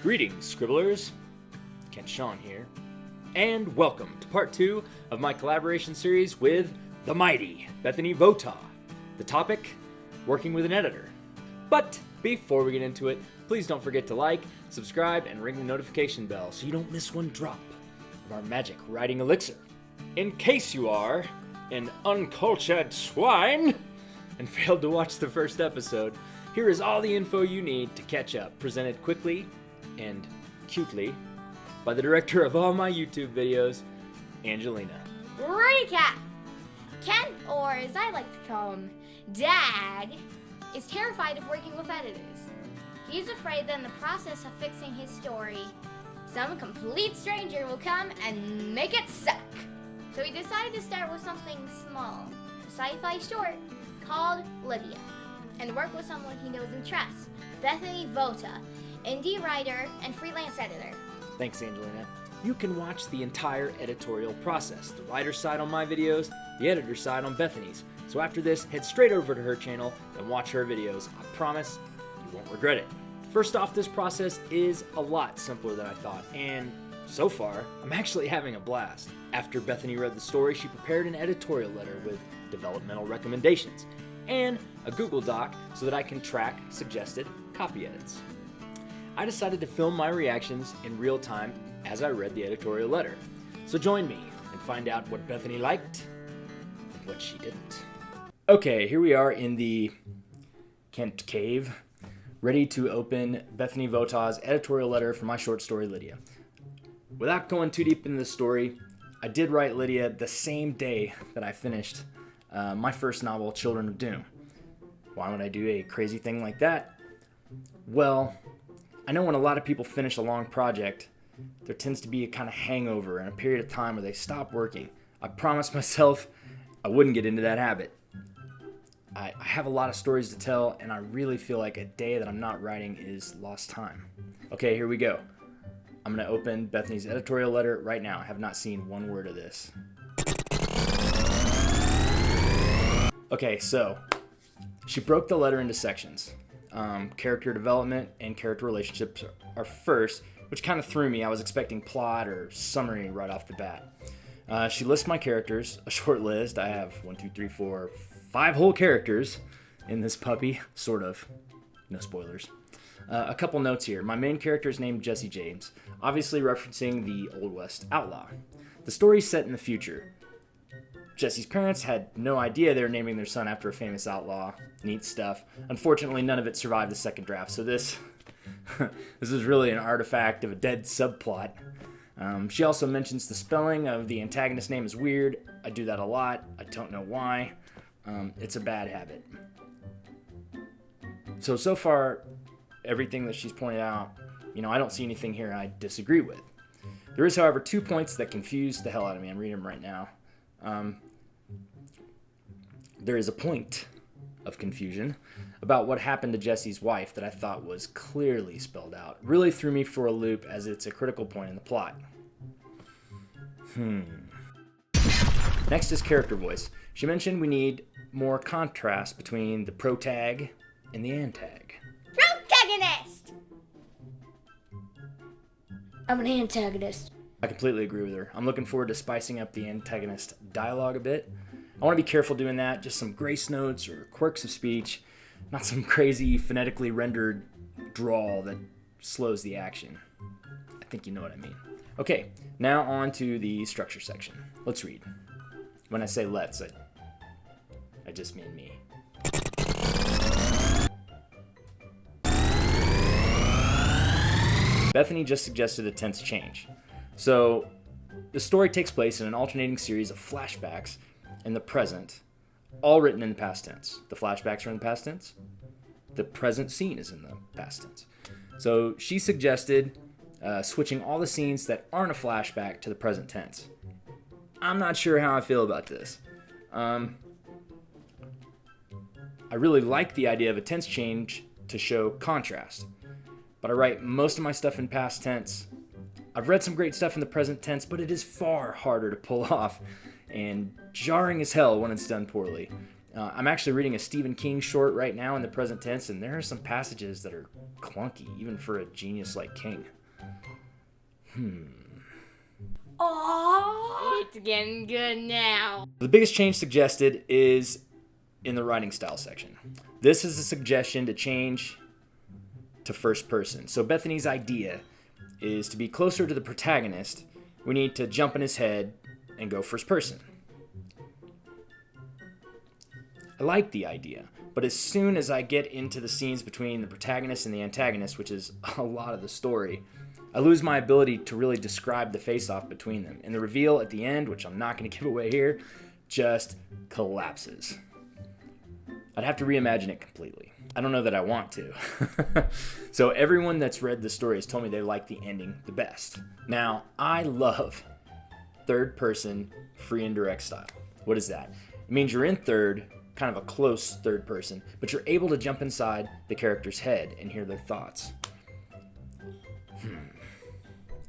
Greetings, scribblers. Kent Sean here, and welcome to part 2 of my collaboration series with the mighty Bethany Votaw. The topic, working with an editor. But before we get into it, please don't forget to like, subscribe, and ring the notification bell so you don't miss one drop of our magic writing elixir. In case you are an uncultured swine and failed to watch the first episode, here is all the info you need to catch up, presented quickly and cutely by the director of all my YouTube videos, Angelina. Recap! Ken, or as I like to call him, Dad, is terrified of working with editors. He's afraid that in the process of fixing his story, some complete stranger will come and make it suck. So he decided to start with something small, a sci-fi short called Lydia, and work with someone he knows and trusts, Bethany Votaw, indie writer and freelance editor. Thanks, Angelina. You can watch the entire editorial process, the writer's side on my videos, the editor's side on Bethany's. So after this, head straight over to her channel and watch her videos. I promise you won't regret it. First off, this process is a lot simpler than I thought, and so far, I'm actually having a blast. After Bethany read the story, she prepared an editorial letter with developmental recommendations and a Google Doc so that I can track suggested copy edits. I decided to film my reactions in real time as I read the editorial letter. So join me and find out what Bethany liked and what she didn't. Okay, here we are in the Kent Cave, ready to open Bethany Votaw's editorial letter for my short story, Lydia. Without going too deep into the story, I did write Lydia the same day that I finished my first novel, Children of Doom. Why would I do a crazy thing like that? Well, I know when a lot of people finish a long project, there tends to be a kind of hangover and a period of time where they stop working. I promised myself I wouldn't get into that habit. I have a lot of stories to tell, and I really feel like a day that I'm not writing is lost time. Okay, here we go. I'm going to open Bethany's editorial letter right now. I have not seen one word of this. Okay, so she broke the letter into sections. Character development and character relationships are first, which kind of threw me. I was expecting plot or summary right off the bat. She lists my characters, a short list. I have 5 whole characters in this puppy, sort of. No spoilers. A couple notes here. My main character is named Jesse James, obviously referencing the Old West outlaw. The story's set in the future. Jesse's parents had no idea they were naming their son after a famous outlaw. Neat stuff. Unfortunately, none of it survived the second draft, so this is really an artifact of a dead subplot. She also mentions the spelling of the antagonist name is weird. I do that a lot. I don't know why. It's a bad habit. So far, everything that she's pointed out, I don't see anything here I disagree with. There is, however, 2 points that confuse the hell out of me. I'm reading them right now. There is a point of confusion about what happened to Jesse's wife that I thought was clearly spelled out. Really threw me for a loop as it's a critical point in the plot. Next is character voice. She mentioned we need more contrast between the protag and the antag. Protagonist! I'm an antagonist. I completely agree with her. I'm looking forward to spicing up the antagonist dialogue a bit. I want to be careful doing that. Just some grace notes or quirks of speech, not some crazy phonetically rendered drawl that slows the action. I think you know what I mean. Okay, now on to the structure section. Let's read. When I say let's, I just mean me. Bethany just suggested a tense change. So, the story takes place in an alternating series of flashbacks in the present, all written in the past tense. The flashbacks are in the past tense. The present scene is in the past tense. So, she suggested switching all the scenes that aren't a flashback to the present tense. I'm not sure how I feel about this. I really like the idea of a tense change to show contrast, but I write most of my stuff in past tense. I've read some great stuff in the present tense, but it is far harder to pull off and jarring as hell when it's done poorly. I'm actually reading a Stephen King short right now in the present tense, and there are some passages that are clunky, even for a genius like King. Oh, it's getting good now. The biggest change suggested is in the writing style section. This is a suggestion to change to first person. So Bethany's idea is to be closer to the protagonist. We need to jump in his head and go first person. I like the idea, but as soon as I get into the scenes between the protagonist and the antagonist, which is a lot of the story, I lose my ability to really describe the face-off between them. And the reveal at the end, which I'm not going to give away here, just collapses. I'd have to reimagine it completely. I don't know that I want to. So everyone that's read the story has told me they like the ending the best. Now, I love third-person, free and direct style. What is that? It means you're in third, kind of a close third person, but you're able to jump inside the character's head and hear their thoughts.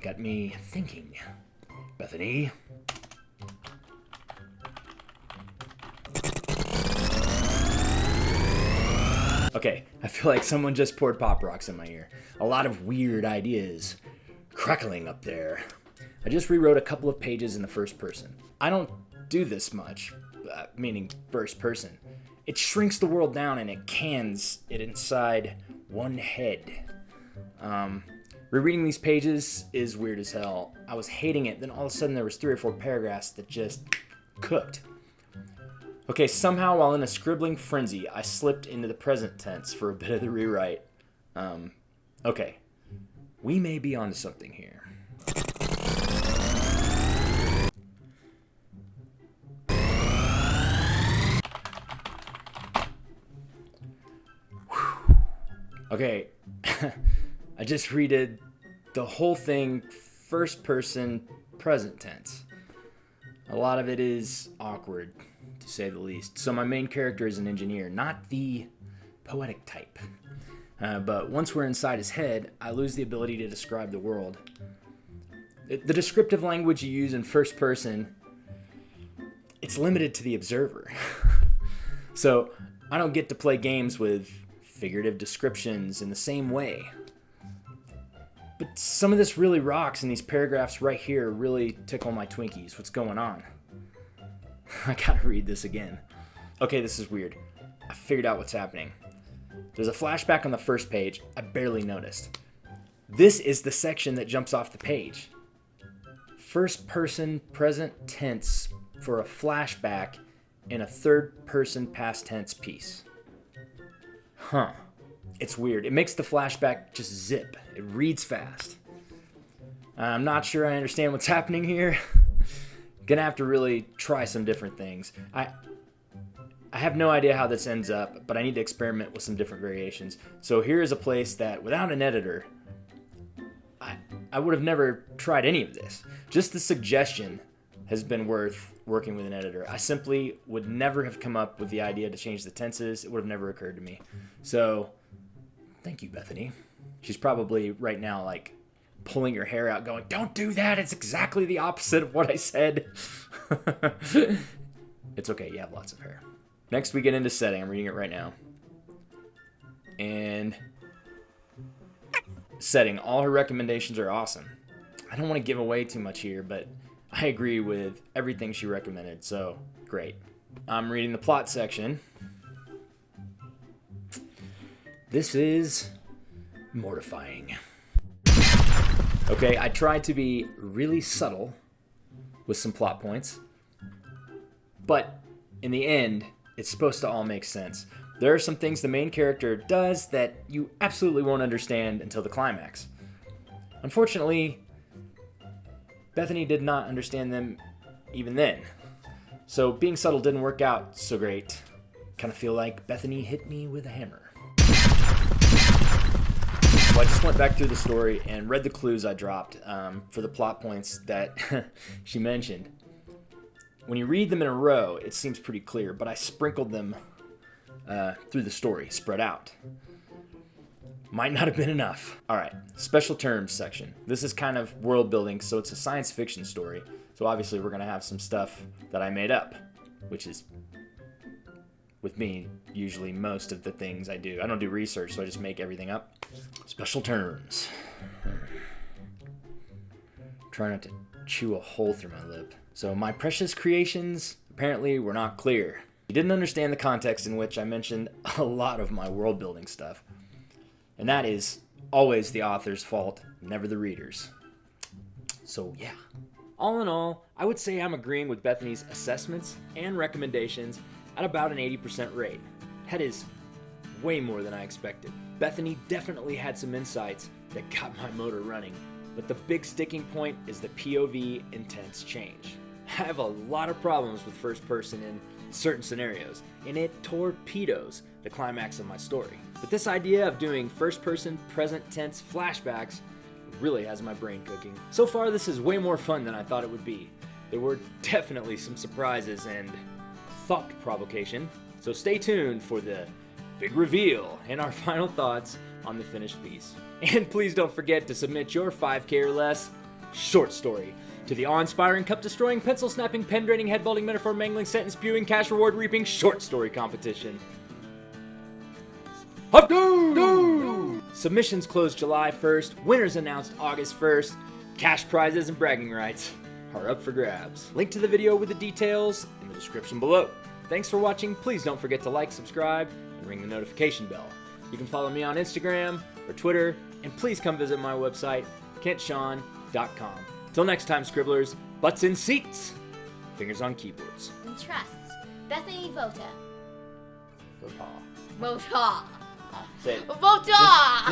Got me thinking, Bethany. Okay, I feel like someone just poured Pop Rocks in my ear. A lot of weird ideas crackling up there. I just rewrote a couple of pages in the first person. I don't do this much, meaning first person. It shrinks the world down and it cans it inside one head. Rereading these pages is weird as hell. I was hating it, then all of a sudden there was 3 or 4 paragraphs that just cooked. Okay, somehow while in a scribbling frenzy, I slipped into the present tense for a bit of the rewrite. Okay, we may be onto something here. Okay, I just redid the whole thing first person present tense. A lot of it is awkward, to say the least. So my main character is an engineer, not the poetic type. But once we're inside his head, I lose the ability to describe the world. The descriptive language you use in first person, it's limited to the observer. So I don't get to play games with figurative descriptions in the same way. But some of this really rocks, and these paragraphs right here really tickle my Twinkies. What's going on? I gotta read this again. Okay, this is weird. I figured out what's happening. There's a flashback on the first page I barely noticed. This is the section that jumps off the page. First person present tense for a flashback in a third person past tense piece. Huh. It's weird. It makes the flashback just zip. It reads fast. I'm not sure I understand what's happening here. Gonna have to really try some different things. I have no idea how this ends up, but I need to experiment with some different variations. So here is a place that, without an editor, I would have never tried any of this. Just the suggestion has been worth working with an editor. I simply would never have come up with the idea to change the tenses. It would have never occurred to me. So, thank you, Bethany. She's probably right now like pulling her hair out going, don't do that. It's exactly the opposite of what I said. It's okay. You have lots of hair. Next we get into setting. I'm reading it right now. And setting. All her recommendations are awesome. I don't want to give away too much here, but I agree with everything she recommended, so great. I'm reading the plot section. This is mortifying. Okay, I tried to be really subtle with some plot points, but in the end, it's supposed to all make sense. There are some things the main character does that you absolutely won't understand until the climax. Unfortunately, Bethany did not understand them even then. So being subtle didn't work out so great. Kind of feel like Bethany hit me with a hammer. So I just went back through the story and read the clues I dropped for the plot points that she mentioned. When you read them in a row, it seems pretty clear, but I sprinkled them through the story, spread out. Might not have been enough. All right, special terms section. This is kind of world building, so it's a science fiction story. So obviously we're gonna have some stuff that I made up, which is with me, usually most of the things I do. I don't do research, so I just make everything up. Special terms. Try not to chew a hole through my lip. So my precious creations apparently were not clear. You didn't understand the context in which I mentioned a lot of my world building stuff. And that is always the author's fault, never the reader's. So yeah. All in all, I would say I'm agreeing with Bethany's assessments and recommendations at about an 80% rate. That is way more than I expected. Bethany definitely had some insights that got my motor running, but the big sticking point is the POV intense change. I have a lot of problems with first person in certain scenarios, and it torpedoes the climax of my story. But this idea of doing first person present tense flashbacks really has my brain cooking. So far, this is way more fun than I thought it would be. There were definitely some surprises and thought provocation, so stay tuned for the big reveal and our final thoughts on the finished piece. And please don't forget to submit your 5K or less short story to the awe-inspiring, cup-destroying, pencil-snapping, pen-draining, head-balding, metaphor-mangling, sentence-spewing, cash reward-reaping short story competition. Up, go! Submissions close July 1st, winners announced August 1st, cash prizes and bragging rights are up for grabs. Link to the video with the details in the description below. Thanks for watching. Please don't forget to like, subscribe, and ring the notification bell. You can follow me on Instagram or Twitter, and please come visit my website, kentshawn.com. Till next time, Scribblers, butts in seats, fingers on keyboards. And trusts. Bethany Votaw. Votaw. Votaw. Say it. Votaw!